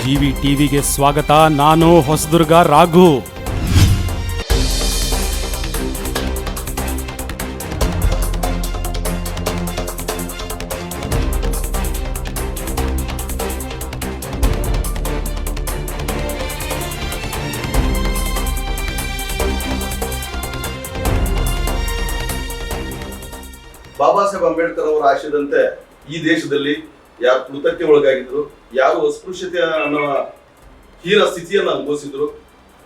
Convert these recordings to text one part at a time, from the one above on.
GV ಟಿವಿಗೆ ಸ್ವಾಗತ. ನಾನು ಹೊಸದುರ್ಗ ರಾಘು. ಬಾಬಾ ಸಾಹೇಬ್ ಅಂಬೇಡ್ಕರ್ ಅವರ ಆಶಯದಂತೆ ಈ ದೇಶದಲ್ಲಿ ಯಾರು ತುಳಿತಕ್ಕೆ ಒಳಗಾಗಿದ್ರು, ಯಾರು ಅಸ್ಪೃಶ್ಯತೆ ಅನ್ನೋ ಹೀನ ಸ್ಥಿತಿಯನ್ನು ಅನುಭವಿಸಿದ್ರು,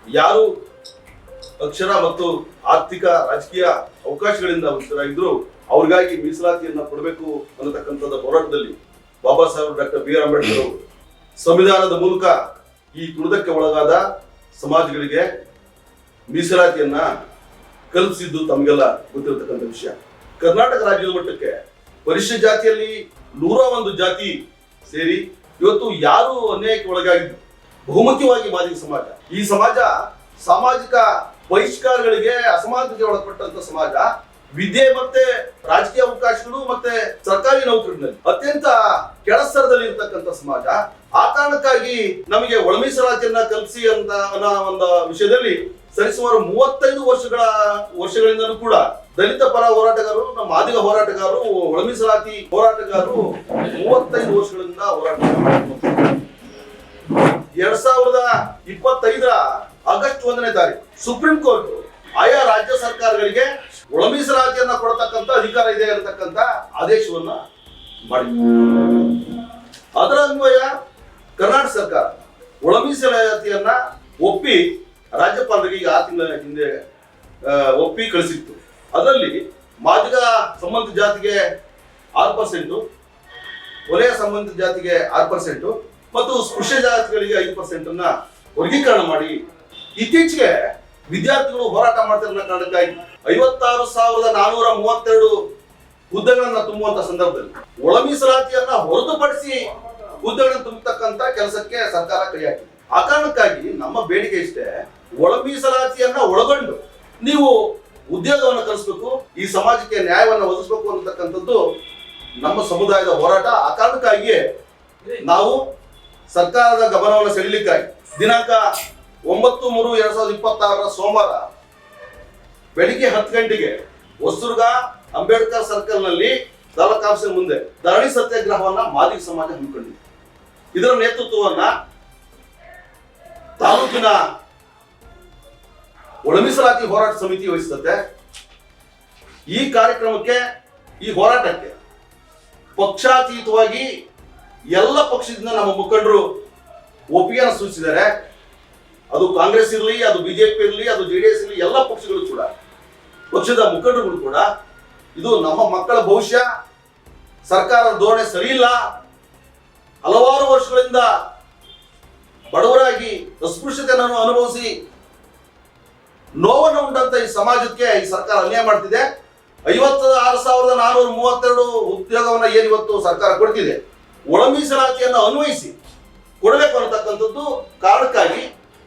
ಯಾರು ಅಕ್ಷರ ಮತ್ತು ಆರ್ಥಿಕ ರಾಜಕೀಯ ಅವಕಾಶಗಳಿಂದ ವಂಚಿತರಾಗಿದ್ರು, ಅವ್ರಿಗಾಗಿ ಮೀಸಲಾತಿಯನ್ನ ಕೊಡಬೇಕು ಅನ್ನತಕ್ಕಂಥದ್ದು ಹೋರಾಟದಲ್ಲಿ Baba Saheb doctor B R Ambedkar ಅವರು ಸಂವಿಧಾನದ ಮೂಲಕ ಈ ತುಳಿತಕ್ಕೆ ಒಳಗಾದ ಸಮಾಜಗಳಿಗೆ ಮೀಸಲಾತಿಯನ್ನ ಕಲ್ಪಿಸಿದ್ದು ತಮಗೆಲ್ಲ ಗೊತ್ತಿರತಕ್ಕಂಥ ವಿಷಯ. ಕರ್ನಾಟಕ ರಾಜ್ಯದ ಮಟ್ಟಕ್ಕೆ ಪರಿಶಿಷ್ಟ ಜಾತಿಯಲ್ಲಿ 101 ಜಾತಿ ಸೇರಿ ಇವತ್ತು ಯಾರು ಅನ್ಯಾಯಕ್ಕೆ ಒಳಗಾಗಿದ್ದು ಬಹುಮುಖ್ಯವಾಗಿ ಮಾದಿಗ ಸಮಾಜ. ಈ ಸಮಾಜ ಸಾಮಾಜಿಕ ಬಹಿಷ್ಕಾರಗಳಿಗೆ, ಅಸಮಾನತೆಗೆ ಒಳಪಟ್ಟಂತ ಸಮಾಜ. ವಿದ್ಯೆ ಮತ್ತೆ ರಾಜಕೀಯ ಅವಕಾಶಗಳು ಮತ್ತೆ ಸರ್ಕಾರಿ ನೌಕರಿನಲ್ಲಿ ಅತ್ಯಂತ ಕೆಳಸ್ತರದಲ್ಲಿ ಇರ್ತಕ್ಕಂಥ ಸಮಾಜ. ಆ ಕಾರಣಕ್ಕಾಗಿ ನಮಗೆ ಒಳ ಮೀಸಲಾತಿಯನ್ನ ಕಲ್ಪಿಸಿ ಅಂತ ಅನ್ನೋ ಒಂದು ವಿಷಯದಲ್ಲಿ ಸರಿಸುಮಾರು 35 ವರ್ಷಗಳಿಂದಲೂ ಕೂಡ ದಲಿತ ಪರ ಹೋರಾಟಗಾರರು, ನಮ್ಮ ಮಾದಿಗ ಹೋರಾಟಗಾರರು, ಒಳ ಮೀಸಲಾತಿ ಹೋರಾಟಗಾರರು 35 ವರ್ಷಗಳಿಂದ ಹೋರಾಟ. 2025 ಆಗಸ್ಟ್ 1ನೇ ತಾರೀಕು ಸುಪ್ರೀಂ ಕೋರ್ಟ್ ಆಯಾ ರಾಜ್ಯ ಸರ್ಕಾರಗಳಿಗೆ ಒಳ ಮೀಸಲಾತಿಯನ್ನ ಕೊಡತಕ್ಕಂತ ಅಧಿಕಾರ ಇದೆ ಇರತಕ್ಕಂತ ಆದೇಶವನ್ನ ಮಾಡಿದೆ. ಅದರ ಅನ್ವಯ ಕರ್ನಾಟಕ ಸರ್ಕಾರ ಒಳ ಮೀಸಲಾತಿಯನ್ನ ಒಪ್ಪಿ ರಾಜ್ಯಪಾಲರಿಗೆ ಆ ತಿಂಗಳ ಹಿಂದೆ ಒಪ್ಪಿ ಕಳಿಸಿತ್ತು. ಅದರಲ್ಲಿ ಮಾದಿಗ ಸಂಬಂಧಿತ ಜಾತಿಗೆ 6%, ವಲಯ ಸಂಬಂಧಿತ ಜಾತಿಗೆ 6% ಮತ್ತು ಸ್ಪೃಶ್ಯ ಜಾತಿಗಳಿಗೆ 5% ಅನ್ನ ವರ್ಗೀಕರಣ ಮಾಡಿ ಇತ್ತೀಚೆಗೆ ವಿದ್ಯಾರ್ಥಿಗಳು ಹೋರಾಟ ಮಾಡ್ತಿರೋ ಕಾರಣಕ್ಕಾಗಿ 56,432 ಹುದ್ದೆಗಳನ್ನ ತುಂಬುವಂತ ಸಂದರ್ಭದಲ್ಲಿ ಒಳ ಮೀಸಲಾತಿಯನ್ನ ಹೊರತುಪಡಿಸಿ ಹುದ್ದೆಗಳನ್ನು ತುಂಬತಕ್ಕಂತ ಕೆಲಸಕ್ಕೆ ಸರ್ಕಾರ ಕೈ ಹಾಕಿದೆ. ಆ ಕಾರಣಕ್ಕಾಗಿ ನಮ್ಮ ಬೇಡಿಕೆ ಇಷ್ಟೇ, ಒಳ ಮೀಸಲಾತಿಯನ್ನ ಒಳಗೊಂಡು ನೀವು ಉದ್ಯೋಗವನ್ನು ಕಲಿಸಬೇಕು, ಈ ಸಮಾಜಕ್ಕೆ ನ್ಯಾಯವನ್ನು ಒದಗಿಸಬೇಕು ಅನ್ನತಕ್ಕಂಥದ್ದು ನಮ್ಮ ಸಮುದಾಯದ ಹೋರಾಟ. ಆ ಕಾರಣಕ್ಕಾಗಿಯೇ ನಾವು ಸರ್ಕಾರದ ಗಮನವನ್ನು ಸೆಳೆಯಲಿಕ್ಕಾಗಿ ದಿನಾಂಕ 9/3/2026 ಸೋಮವಾರ ಬೆಳಿಗ್ಗೆ 10 ಗಂಟೆಗೆ ಹೊಸದುರ್ಗ ಅಂಬೇಡ್ಕರ್ ಸರ್ಕಲ್ ನಲ್ಲಿ ತಾಲೂಕು ಆಫೀಸಿನ ಮುಂದೆ ಧರಣಿ ಸತ್ಯಾಗ್ರಹವನ್ನ ಮಾದಿಗ ಸಮಾಜ ಹಮ್ಮಿಕೊಂಡಿದೆ. ಇದರ ನೇತೃತ್ವವನ್ನ ತಾಲೂಕಿನ ಒಳ ಮೀಸಲಾತಿ ಹೋರಾಟ ಸಮಿತಿ ವಹಿಸುತ್ತೆ. ಈ ಕಾರ್ಯಕ್ರಮಕ್ಕೆ, ಈ ಹೋರಾಟಕ್ಕೆ ಪಕ್ಷಾತೀತವಾಗಿ ಎಲ್ಲ ಪಕ್ಷದಿಂದ ನಮ್ಮ ಮುಖಂಡರು ಒಪ್ಪಿಗೆಯನ್ನು ಸೂಚಿಸಿದ್ದಾರೆ. ಅದು ಕಾಂಗ್ರೆಸ್ ಇರಲಿ, ಅದು ಬಿಜೆಪಿ ಇರಲಿ, ಅದು ಜೆಡಿಎಸ್ ಇರಲಿ, ಎಲ್ಲ ಪಕ್ಷಗಳು ಕೂಡ, ಪಕ್ಷದ ಮುಖಂಡರುಗಳು ಕೂಡ ಇದು ನಮ್ಮ ಮಕ್ಕಳ ಭವಿಷ್ಯ, ಸರ್ಕಾರದ ಧೋರಣೆ ಸರಿ ಇಲ್ಲ, ಹಲವಾರು ವರ್ಷಗಳಿಂದ ಬಡವರಾಗಿ ಅಸ್ಪೃಶ್ಯತೆಯನ್ನು ಅನುಭವಿಸಿ ನೋವನ್ನು ಉಂಟಂತ ಈ ಸಮಾಜಕ್ಕೆ ಈ ಸರ್ಕಾರ ಅನ್ಯಾಯ ಮಾಡ್ತಿದೆ. 56,432 ಉದ್ಯೋಗವನ್ನ ಏನಿವತ್ತು ಸರ್ಕಾರ ಕೊಡ್ತಿದೆ, ಒಳ ಮೀಸಲಾತಿಯನ್ನು ಅನ್ವಯಿಸಿ ಕೊಡಬೇಕು ಅನ್ನತಕ್ಕಂಥದ್ದು ಕಾರಣಕ್ಕಾಗಿ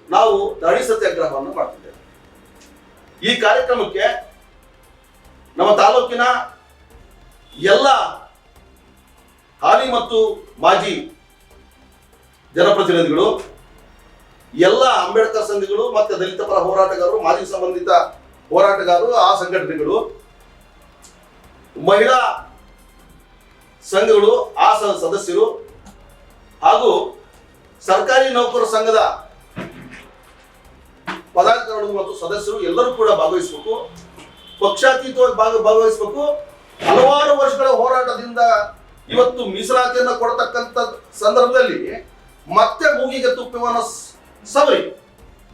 ನಾವು ಧರಣಿ ಸತ್ಯಾಗ್ರಹವನ್ನು ಮಾಡ್ತಿದ್ದೇವೆ. ಈ ಕಾರ್ಯಕ್ರಮಕ್ಕೆ ನಮ್ಮ ತಾಲೂಕಿನ ಎಲ್ಲ ಹಾಲಿ ಮತ್ತು ಮಾಜಿ ಜನಪ್ರತಿನಿಧಿಗಳು, ಎಲ್ಲ ಅಂಬೇಡ್ಕರ್ ಸಂಘಗಳು ಮತ್ತೆ ದಲಿತ ಪರ ಹೋರಾಟಗಾರರು, ಮಾಜಿ ಸಂಬಂಧಿತ ಹೋರಾಟಗಾರರು, ಆ ಸಂಘಟನೆಗಳು, ಮಹಿಳಾ ಸಂಘಗಳು, ಆ ಸದಸ್ಯರು ಹಾಗೂ ಸರ್ಕಾರಿ ನೌಕರರ ಸಂಘದ ಪದಾಧಿಕಾರಿಗಳು ಮತ್ತು ಸದಸ್ಯರು ಎಲ್ಲರೂ ಕೂಡ ಭಾಗವಹಿಸಬೇಕು. ಪಕ್ಷಾತೀತವಾಗಿ ಭಾಗವಹಿಸಬೇಕು. ಹಲವಾರು ವರ್ಷಗಳ ಹೋರಾಟದಿಂದ ಇವತ್ತು ಮೀಸಲಾತಿಯನ್ನು ಕೊಡತಕ್ಕಂಥ ಸಂದರ್ಭದಲ್ಲಿ ಮತ್ತೆ ಮೂಗಿಗೆ ತುಪ್ಪವನ್ನು ಸವರಿ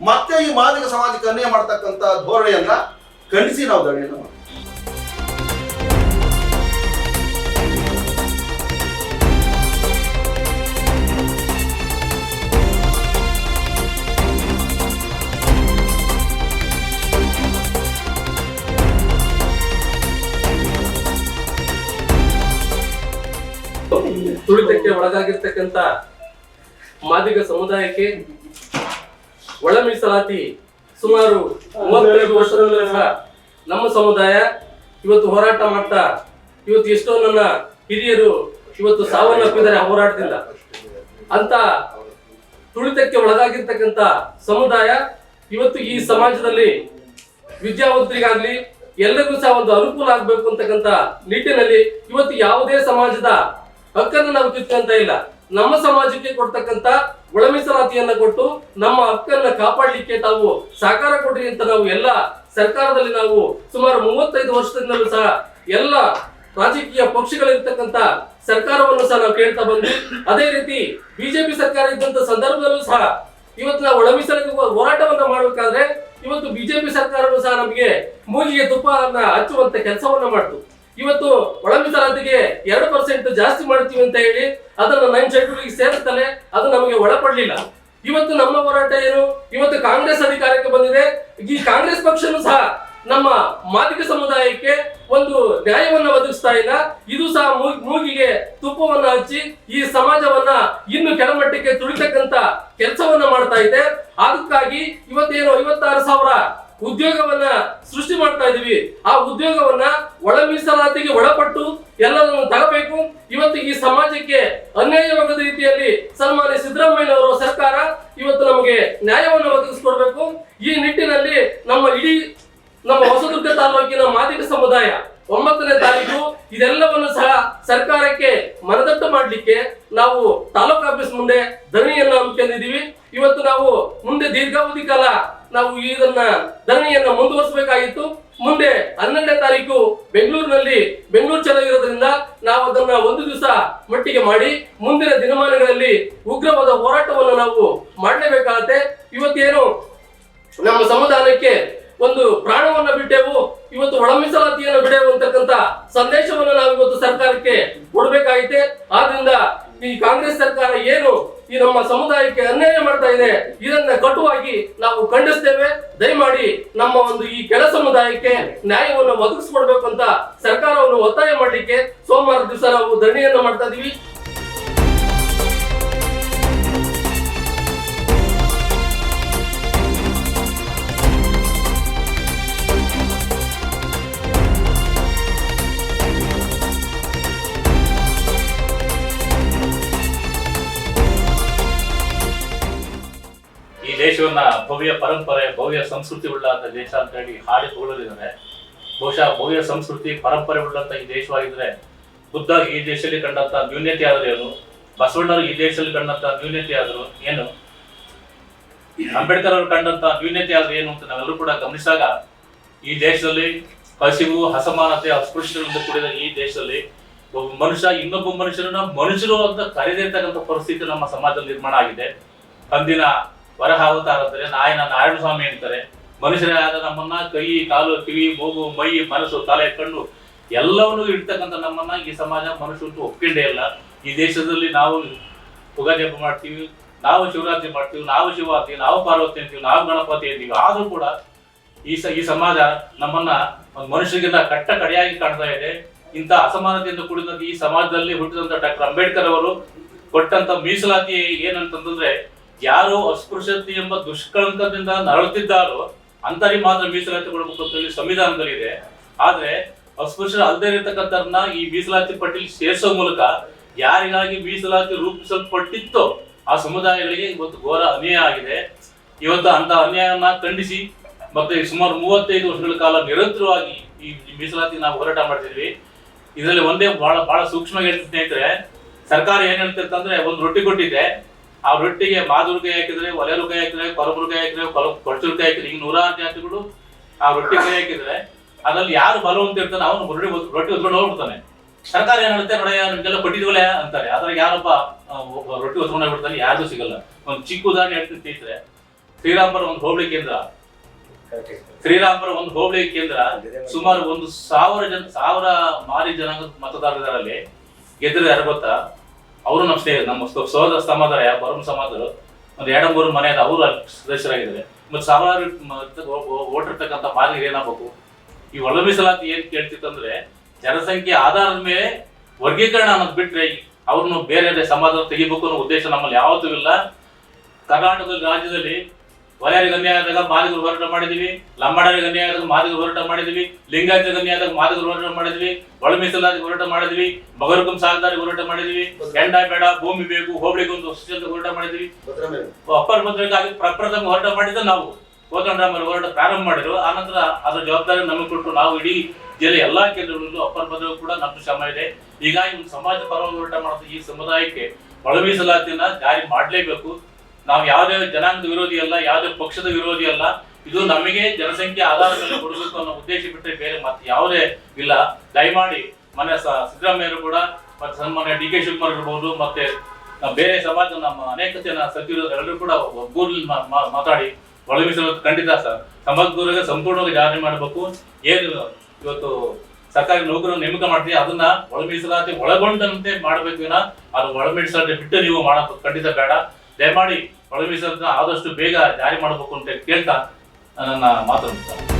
ಮತ್ತೆ ಈ ಮಾದಿಗ ಸಮಾಜಕ್ಕೆ ಅನ್ಯಾಯ ಮಾಡತಕ್ಕಂಥ ಧೋರಣೆಯನ್ನ ಖಂಡಿಸಿ ನಾವು ಧರಣಿಯನ್ನು ಮಾಡ್ತೀವಿ. ತುಳಿತಕ್ಕೆ ಒಳಗಾಗಿರ್ತಕ್ಕಂಥ ಮಾದಿಗ ಸಮುದಾಯಕ್ಕೆ ಒಳ ಮೀಸಲಾತಿ ಸುಮಾರು 35 ವರ್ಷಗಳಿಂದ ಸಹ ನಮ್ಮ ಸಮುದಾಯ ಇವತ್ತು ಹೋರಾಟ ಮಾಡ್ತಾ ಇವತ್ತು ಎಷ್ಟೋ ನನ್ನ ಹಿರಿಯರು ಇವತ್ತು ಸಾವನ್ನಪ್ಪಿದ್ದಾರೆ ಹೋರಾಟದಿಂದ. ಅಂತ ತುಳಿತಕ್ಕೆ ಒಳಗಾಗಿರ್ತಕ್ಕಂಥ ಸಮುದಾಯ. ಇವತ್ತು ಈ ಸಮಾಜದಲ್ಲಿ ವಿದ್ಯಾವಂತರಿಗಾಗ್ಲಿ ಎಲ್ಲರಿಗೂ ಸಹ ಒಂದು ಅನುಕೂಲ ಆಗ್ಬೇಕು ಅಂತಕ್ಕಂಥ ನಿಟ್ಟಿನಲ್ಲಿ ಇವತ್ತು ಯಾವುದೇ ಸಮಾಜದ ಹಕ್ಕನ್ನು ನಾವು ಕಿತ್ಕೊಂತ ಇಲ್ಲ. ನಮ್ಮ ಸಮಾಜಕ್ಕೆ ಕೊಡ್ತಕ್ಕಂಥ ಒಳ ಮೀಸಲಾತಿಯನ್ನ ಕೊಟ್ಟು ನಮ್ಮ ಹಕ್ಕನ್ನ ಕಾಪಾಡಲಿಕ್ಕೆ ತಾವು ಸಹಕಾರ ಕೊಡ್ರಿ ಅಂತ ನಾವು ಎಲ್ಲ ಸರ್ಕಾರದಲ್ಲಿ ನಾವು ಸುಮಾರು 35 ವರ್ಷದಿಂದಲೂ ಸಹ ಎಲ್ಲ ರಾಜಕೀಯ ಪಕ್ಷಗಳಿರ್ತಕ್ಕಂಥ ಸರ್ಕಾರವನ್ನು ಸಹ ನಾವು ಕೇಳ್ತಾ ಬಂದ್ವಿ. ಅದೇ ರೀತಿ ಬಿಜೆಪಿ ಸರ್ಕಾರ ಇದ್ದಂತ ಸಂದರ್ಭದಲ್ಲೂ ಸಹ ಇವತ್ತು ನಾವು ಒಳ ಮೀಸಲಾತಿ ಹೋರಾಟವನ್ನ ಮಾಡಬೇಕಾದ್ರೆ ಇವತ್ತು ಬಿಜೆಪಿ ಸರ್ಕಾರವು ಸಹ ನಮಗೆ ಮೂಗಿಗೆ ತುಪ್ಪವನ್ನ ಹಚ್ಚುವಂತ ಕೆಲಸವನ್ನ ಮಾಡ್ತು. ಇವತ್ತು ಒಳ ಮೀಸಲಾತಿಗೆ 2% ಜಾಸ್ತಿ ಮಾಡ್ತೀವಿ ಅಂತ ಹೇಳಿ ಅದನ್ನ 9 ಶೆಡ್ಯೂಲ್ಗೆ ಸೇರಿಸ್ತಾನೆ ಅದು ನಮಗೆ ಒಳಪಡ್ಲಿಲ್ಲ. ಇವತ್ತು ನಮ್ಮ ಹೋರಾಟ ಏನು, ಇವತ್ತು ಕಾಂಗ್ರೆಸ್ ಅಧಿಕಾರಕ್ಕೆ ಬಂದಿದೆ. ಈ ಕಾಂಗ್ರೆಸ್ ಪಕ್ಷನೂ ಸಹ ನಮ್ಮ ಮಾದಿಗ ಸಮುದಾಯಕ್ಕೆ ಒಂದು ನ್ಯಾಯವನ್ನ ಒದಗಿಸ್ತಾ ಇಲ್ಲ. ಇದು ಸಹ ಮೂಗಿಗೆ ತುಪ್ಪವನ್ನ ಹಚ್ಚಿ ಈ ಸಮಾಜವನ್ನ ಇನ್ನು ಕೆಳಮಟ್ಟಕ್ಕೆ ತುಳಿತಕ್ಕಂತ ಕೆಲಸವನ್ನ ಮಾಡ್ತಾ ಇದೆ. ಅದಕ್ಕಾಗಿ ಇವತ್ತೇನು 56,000 ಉದ್ಯೋಗವನ್ನ ಸೃಷ್ಟಿ ಮಾಡ್ತಾ ಇದೀವಿ. ಆ ಉದ್ಯೋಗವನ್ನ ಒಳ ಮೀಸಲಾತಿಗೆ ಒಳಪಟ್ಟು ಎಲ್ಲದನ್ನು ತಗಬೇಕು. ಇವತ್ತು ಈ ಸಮಾಜಕ್ಕೆ ಅನ್ಯಾಯವಾಗದ ರೀತಿಯಲ್ಲಿ ಸನ್ಮಾನ್ಯ ಸಿದ್ದರಾಮಯ್ಯ ಅವರ ಸರ್ಕಾರ ಇವತ್ತು ನಮಗೆ ನ್ಯಾಯವನ್ನು ಒದಗಿಸಿಕೊಡ್ಬೇಕು. ಈ ನಿಟ್ಟಿನಲ್ಲಿ ನಮ್ಮ ಹೊಸದುರ್ಗ ತಾಲೂಕಿನ ಮಾದಿಗ ಸಮುದಾಯ 9ನೇ ತಾರೀಕು ಇದೆಲ್ಲವನ್ನು ಸಹ ಸರ್ಕಾರಕ್ಕೆ ಮನದಟ್ಟು ಮಾಡಲಿಕ್ಕೆ ನಾವು ತಾಲೂಕು ಆಫೀಸ್ ಮುಂದೆ ಧರಣಿಯನ್ನ ಹಮ್ಮಿಕೊಂಡಿದ್ದೀವಿ. ಇವತ್ತು ನಾವು ಮುಂದೆ ದೀರ್ಘಾವಧಿ ಕಾಲ ನಾವು ಇದನ್ನ ಧರಣಿಯನ್ನ ಮುಂದುವರಿಸಬೇಕಾಗಿತ್ತು. ಮುಂದೆ 12ನೇ ತಾರೀಕು ಬೆಂಗಳೂರು ಚಲೋ ಇರೋದ್ರಿಂದ ನಾವು ಅದನ್ನ 1 ದಿವಸ ಮಟ್ಟಿಗೆ ಮಾಡಿ ಮುಂದಿನ ದಿನಮಾನಗಳಲ್ಲಿ ಉಗ್ರವಾದ ಹೋರಾಟವನ್ನು ನಾವು ಮಾಡಲೇಬೇಕಾಗತ್ತೆ. ಇವತ್ತೇನು ನಮ್ಮ ಸಂವಿಧಾನಕ್ಕೆ ಒಂದು ಪ್ರಾಣವನ್ನ ಬಿಟ್ಟೆವು, ಇವತ್ತು ಒಳ ಮೀಸಲಾತಿಯನ್ನು ಬಿಡೆವು ಅಂತಕ್ಕಂಥ ಸಂದೇಶವನ್ನು ನಾವು ಇವತ್ತು ಸರ್ಕಾರಕ್ಕೆ ಕೊಡಬೇಕಾಗಿದೆ. ಆದ್ರಿಂದ ಈ ಕಾಂಗ್ರೆಸ್ ಸರ್ಕಾರ ಏನು ಈ ನಮ್ಮ ಸಮುದಾಯಕ್ಕೆ ಅನ್ಯಾಯ ಮಾಡ್ತಾ ಇದೆ ಇದನ್ನ ಕಟುವಾಗಿ ನಾವು ಖಂಡಿಸ್ತೇವೆ. ದಯಮಾಡಿ ನಮ್ಮ ಒಂದು ಈ ಕೆಳ ಸಮುದಾಯಕ್ಕೆ ನ್ಯಾಯವನ್ನು ಒದಗಿಸಿಕೊಡ್ಬೇಕು ಅಂತ ಸರ್ಕಾರವನ್ನು ಒತ್ತಾಯ ಮಾಡಲಿಕ್ಕೆ ಸೋಮವಾರ ದಿವಸ ನಾವು ಧರಣಿಯನ್ನ ಮಾಡ್ತಾ ಇದೀವಿ. ಈ ದೇಶವನ್ನ ಭವ್ಯ ಪರಂಪರೆ ಭವ್ಯ ಸಂಸ್ಕೃತಿ ಉಳ್ಳಂತ ದೇಶ ಅಂತ ಹೇಳಿ ಹಾಡಿ ಹೊಗಳಿದ್ದಾರೆ. ಬಹುಶಃ ಭವ್ಯ ಸಂಸ್ಕೃತಿ ಪರಂಪರೆ ಉಳ್ಳಂತ ಈ ದೇಶವಾಗಿದ್ರೆ ಬುದ್ಧ ಈ ದೇಶದಲ್ಲಿ ಕಂಡಂತ ನ್ಯೂನ್ಯತೆ ಆದ್ರೂ ಏನು, ಬಸವಣ್ಣರು ಈ ದೇಶದಲ್ಲಿ ಕಂಡಂತ ನ್ಯೂನ್ಯತೆ ಆದ್ರು ಏನು, ಅಂಬೇಡ್ಕರ್ ಅವರು ಕಂಡಂತ ನ್ಯೂನ್ಯತೆ ಆದ್ರೂ ಏನು ಅಂತ ನಾವೆಲ್ಲರೂ ಕೂಡ ಗಮನಿಸಿದಾಗ ಈ ದೇಶದಲ್ಲಿ ಹಸಿವು, ಅಸಮಾನತೆ, ಅಸ್ಪೃಶ್ಯತೆಯಿಂದ ಕೂಡಿದ ಈ ದೇಶದಲ್ಲಿ ಒಬ್ಬ ಮನುಷ್ಯ ಇನ್ನೊಬ್ಬ ಮನುಷ್ಯರನ್ನ ಮನುಷ್ಯರು ಅಂತ ಕರೆದಿರ್ತಕ್ಕಂಥ ಪರಿಸ್ಥಿತಿ ನಮ್ಮ ಸಮಾಜದಲ್ಲಿ ನಿರ್ಮಾಣ ಆಗಿದೆ. ಅಂದಿನ ವರಹಾವತಾರ ಅಂತಾರೆ, ನಾರಾಯಣ ಸ್ವಾಮಿ ಅಂತಾರೆ. ಮನುಷ್ಯರೇ ಆದ ನಮ್ಮನ್ನ ಕೈ, ಕಾಲು, ಕಿವಿ, ಮೂಗು, ಮೈ, ಮನಸ್ಸು, ತಲೆ, ಕಣ್ಣು ಎಲ್ಲವನ್ನೂ ಇಡ್ತಕ್ಕಂಥ ನಮ್ಮನ್ನ ಈ ಸಮಾಜ ಮನುಷ್ಯ ಒಪ್ಕೊಂಡೇ ಇಲ್ಲ. ಈ ದೇಶದಲ್ಲಿ ನಾವು ಉಗಾದಿ ಹಬ್ಬ ಮಾಡ್ತೀವಿ, ನಾವು ಶಿವರಾತ್ರಿ ಮಾಡ್ತೀವಿ, ನಾವು ಶಿವ ಅಂತೀವಿ, ನಾವು ಪಾರ್ವತಿ ಅಂತೀವಿ, ನಾವು ಗಣಪತಿ ಅಂತೀವಿ. ಆದ್ರೂ ಕೂಡ ಈ ಸಮಾಜ ನಮ್ಮನ್ನ ಒಂದು ಮನುಷ್ಯರಿಗಿಂತ ಕಡೆಯಾಗಿ ಕಾಣ್ತಾ ಇದೆ. ಇಂಥ ಅಸಮಾನತೆಯಿಂದ ಕೂಡಿದ ಈ ಸಮಾಜದಲ್ಲಿ ಹುಟ್ಟಿದಂತ ಡಾಕ್ಟರ್ ಅಂಬೇಡ್ಕರ್ ಅವರು ಕೊಟ್ಟಂತ ಮೀಸಲಾತಿ ಏನಂತಂದ್ರೆ, ಯಾರು ಅಸ್ಪೃಶ್ಯತೆ ಎಂಬ ದುಷ್ಕಳಂಕದಿಂದ ನರಳುತ್ತಿದ್ದಾರೋ ಅಂತರಿಗೆ ಮಾತ್ರ ಮೀಸಲಾತಿ ಕೊಡಬೇಕು ಅಂತ ಹೇಳಿ ಸಂವಿಧಾನದಲ್ಲಿ ಇದೆ. ಆದ್ರೆ ಅಸ್ಪೃಶ್ಯರು ಅಲ್ಲದೆ ಇರತಕ್ಕಂಥವ್ರನ್ನ ಈ ಮೀಸಲಾತಿ ಪಟ್ಟಿಯಲ್ಲಿ ಸೇರಿಸೋ ಮೂಲಕ ಯಾರಿಗಾಗಿ ಮೀಸಲಾತಿ ರೂಪಿಸಲ್ಪಟ್ಟಿತ್ತೋ ಆ ಸಮುದಾಯಗಳಿಗೆ ಇವತ್ತು ಘೋರ ಅನ್ಯಾಯ ಆಗಿದೆ. ಇವತ್ತು ಅಂತ ಅನ್ಯಾಯವನ್ನ ಖಂಡಿಸಿ ಮತ್ತೆ ಸುಮಾರು 35 ವರ್ಷಗಳ ಕಾಲ ನಿರಂತರವಾಗಿ ಈ ಮೀಸಲಾತಿ ನಾವು ಹೋರಾಟ ಮಾಡ್ತಿದ್ವಿ. ಇದರಲ್ಲಿ ಒಂದೇ ಬಹಳ ಸೂಕ್ಷ್ಮವಾಗಿ ಹೇಳ್ತೀನಿ ಸ್ನೇಹಿತರೆ, ಸರ್ಕಾರ ಏನ್ ಹೇಳ್ತಿರ್ತಂದ್ರೆ, ಒಂದು ರೊಟ್ಟಿ ಕೊಟ್ಟಿದೆ, ಆ ರೊಟ್ಟಿಗೆ ಮಾದುರುಕಾಯಿ ಹಾಕಿದ್ರೆ, ಒಲೆರುಕಾಯಿ ಹಾಕಿದ್ರೆ, ಕೊರಬರುಕಾಯಿ ಹಾಕಿದ್ರೆ, ಕೊಡ್ಚುರುಕಾಯಿ ಹಾಕಿದ್ರೆ, ಈಗ 106 ಜಾತಿಗಳು ಆ ರೊಟ್ಟಿ ಕೈ ಹಾಕಿದ್ರೆ ಅದ್ರಲ್ಲಿ ಯಾರು ಬಲವಂತ ಇರ್ತಾನೆ ಅವನು ರೊಟ್ಟಿ ಹೊತ್ಕೊಂಡು ಹೋಗ್ಬಿಡ್ತಾನೆ. ಸರ್ಕಾರ ಏನ್ ಹೇಳುತ್ತೆ, ನೋಡಯ್ಯ ನಿಮ್ಗೆಲ್ಲ ಕೊಟ್ಟಿದ್ವಲ್ಲ ಅಂತಾರೆ. ಅದ್ರಾಗ ಯಾರೊಬ್ಬ ರೊಟ್ಟಿ ಹೊತ್ಕೊಂಡು ಹೋಗ್ಬಿಡ್ತಾನೆ, ಯಾರಿಗೂ ಸಿಗಲ್ಲ. ಒಂದು ಚಿಕ್ಕ ಉದಾಹರಣೆ ಹೇಳ್ತೀನಿ ಸ್ನೇಹಿತರೆ, ಶ್ರೀರಾಮಪುರ ಒಂದು ಹೋಬಳಿ ಕೇಂದ್ರ ಸುಮಾರು 1,000 ಮಾರಿ ಜನಾಂಗದ ಮತದಾರರಲ್ಲಿ ಗೆದ್ದರೆ ಯಾರು ಗೊತ್ತಾ? ಅವರು ನಮ್ಮ ಸೋದರ ಸಮಾಜ ಬರಮ್ ಸಮಾಜರು ಒಂದು 2-3 ಮನೆ ಅವರು ಸದಸ್ಯರಾಗಿದ್ದಾರೆ. ಮತ್ತೆ 1000 ಓಟಿರ್ತಕ್ಕಂಥ ಮಾದಿಗರು ಏನಾಗಬೇಕು? ಈ ಒಳ ಮೀಸಲಾತಿ ಏನ್ ಕೇಳ್ತಿತ್ತಂದ್ರೆ, ಜನಸಂಖ್ಯೆ ಆಧಾರದ ಮೇಲೆ ವರ್ಗೀಕರಣ ಅನ್ನೋದು ಬಿಟ್ರೆ ಅವ್ರನ್ನು ಬೇರೆ ಸಮಾಜ ತೆಗಿಬೇಕು ಅನ್ನೋ ಉದ್ದೇಶ ನಮ್ಮಲ್ಲಿ ಯಾವತ್ತೂ ಇಲ್ಲ. ಕರ್ನಾಟಕದ ರಾಜ್ಯದಲ್ಲಿ ವಲಯರಿಗೆ ಅನ್ಯಾಯ ಆದಾಗ ಮಾದಿಗರು ಹೋರಾಟ ಮಾಡಿದ್ವಿ, ಲಂಬಾಡರಿಗೆ ಅನ್ಯಾಯ ಆದಾಗ ಮಾದಿಗರು ಹೋರಾಟ ಮಾಡಿದ್ವಿ, ಲಿಂಗಾಯತರಿಗೆ ಅನ್ಯಾಯ ಆದಾಗ ಮಾದಿಗರು ಹೋರಾಟ ಮಾಡಿದ್ವಿ, ಒಳ ಮೀಸಲಾತಿ ಹೋರಾಟ ಮಾಡಿದ್ವಿ, ಬಗರ್ಕಂ ಸಾಲದಾರಿ ಹೋರಾಟ ಮಾಡಿದ್ವಿ, ಕೆಂಡ ಬೇಡ ಭೂಮಿ ಬೇಕು ಹೋಬಳಿಗೆ ಒಂದು ಹೊಸ ಹೋರಾಟ ಮಾಡಿದ್ವಿ. ಅಪ್ಪರ ಭದ್ರಕ್ಕಾಗಿ ಪ್ರಪ್ರಥಮ ಹೋರಾಟ ಮಾಡಿದ್ದ ನಾವು ಕೋದಂಡರಾಮರು ಹೋರಾಟ ಪ್ರಾರಂಭ ಮಾಡಿದ್ರು. ಆನಂತರ ಅದರ ಜವಾಬ್ದಾರಿ ನಮಗೆ ಕೊಟ್ಟು ನಾವು ಇಡೀ ಜಿಲ್ಲೆ ಎಲ್ಲಾ ಕೇಂದ್ರಗಳಲ್ಲೂ ಅಪ್ಪರ ಭದ್ರ ಕೂಡ ನಮ್ದು ಶ್ರಮ ಇದೆ. ಹೀಗಾಗಿ ಒಂದು ಸಮಾಜ ಪರವಾಗಿ ಹೋರಾಟ ಮಾಡುತ್ತೆ ಈ ಸಮುದಾಯಕ್ಕೆ ಒಳ ಮೀಸಲಾತಿಯನ್ನ ಜಾರಿ ಮಾಡಲೇಬೇಕು. ನಾವು ಯಾವುದೇ ಜನಾಂಗದ ವಿರೋಧಿ ಅಲ್ಲ, ಯಾವುದೇ ಪಕ್ಷದ ವಿರೋಧಿ ಅಲ್ಲ. ಇದು ನಮಗೆ ಜನಸಂಖ್ಯೆ ಆಧಾರದ ಮೇಲೆ ಕೊಡಬೇಕು ಅನ್ನೋ ಉದ್ದೇಶ ಬಿಟ್ಟರೆ ಬೇರೆ ಮತ್ತೆ ಯಾವುದೇ ಇಲ್ಲ. ದಯಮಾಡಿ ಮನೆ ಸಿದ್ದರಾಮಯ್ಯರು ಕೂಡ ಮತ್ತೆ ಸನ್ಮಾನ್ಯ ಡಿ ಕೆ ಶಿವಕುಮಾರ್ ಇರ್ಬೋದು, ಮತ್ತೆ ಬೇರೆ ಸಮಾಜ ನಮ್ಮ ಅನೇಕ ಜನ ಸಚಿವರು ಎಲ್ಲರೂ ಕೂಡ ಒಗ್ಗೂರಲ್ಲಿ ಮಾತಾಡಿ ಒಳ ಮೀಸಲಾತಿ ಖಂಡಿತ ಸಮಗ್ರವಾಗಿ ಸಂಪೂರ್ಣವಾಗಿ ಜಾರಿ ಮಾಡಬೇಕು. ಏನು ಇವತ್ತು ಸರ್ಕಾರಿ ನೌಕರರು ನೇಮಕ ಮಾಡ್ತೀವಿ ಅದನ್ನ ಒಳ ಮೀಸಲಾತಿ ಒಳಗೊಂಡಂತೆ ಮಾಡಬೇಕು ವಿನ ಅದು ಒಳ ಮೀಸಲಾತಿ ಬಿಟ್ಟು ನೀವು ಮಾಡೋದು ಖಂಡಿತ ಬೇಡ. ದಯಮಾಡಿ ಒಳ ಮೀಸಲಾತಿ ಆದಷ್ಟು ಬೇಗ ಜಾರಿ ಮಾಡಬೇಕು ಅಂತ ಕೇಳ್ತಾ ನನ್ನ ಮಾತು ಮುಗಿಸ್ತೇನೆ.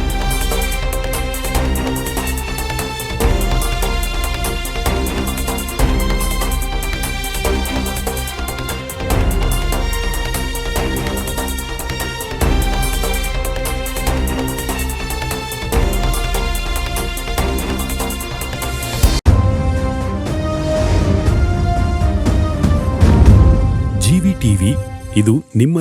ಜಿವಿ ಟಿವಿ ಇದು ನಿಮ್ಮ